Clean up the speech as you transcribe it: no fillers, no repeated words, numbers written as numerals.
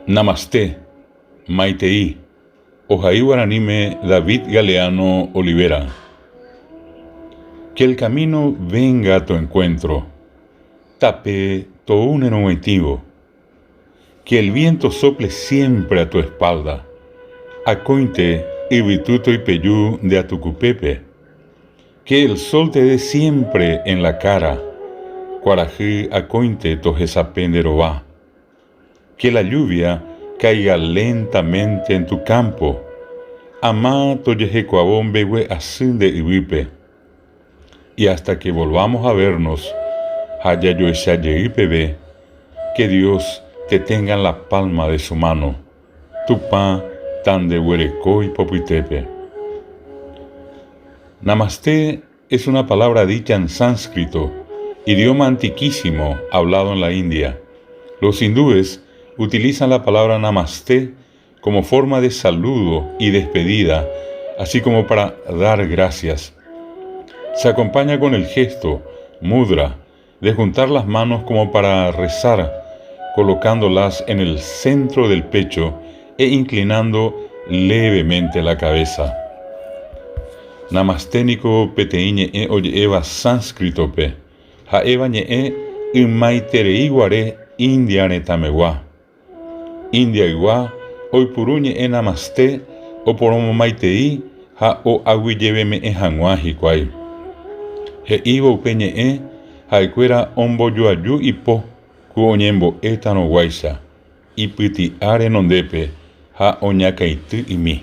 Namaste, Maitei, Ojai Guaranime David Galeano Olivera. Que el camino venga a tu encuentro, tape todo un enumetivo. Que el viento sople siempre a tu espalda, acointe y vituto y peyú de atucupepe. Que el sol te dé siempre en la cara, cuarají acointe tojesapenderobá. Que la lluvia caiga lentamente en tu campo, amá toyejecuabombegue así de ibipe. Y hasta que volvamos a vernos, hayayoesayeipebe, que Dios te tenga en la palma de su mano, tupá tan de huereco y popitepe. Namaste es una palabra dicha en sánscrito, idioma antiquísimo hablado en la India. Los hindúes utilizan la palabra namaste como forma de saludo y despedida, así como para dar gracias. Se acompaña con el gesto, mudra, de juntar las manos como para rezar, colocándolas en el centro del pecho e inclinando levemente la cabeza. Namasténico peteiñe oye eva sánscrito pe, ha eva ñe imaiterei guare india netamewa. India igua, hoy puruñe namaste, o poromo maitei, ha o aguilleveme hanguajiquai. He ivo peñe haikuera ombo yuayu ipo, ku oñembo etano guaisa, ipyti are nondepe, ha oñakaitu imi.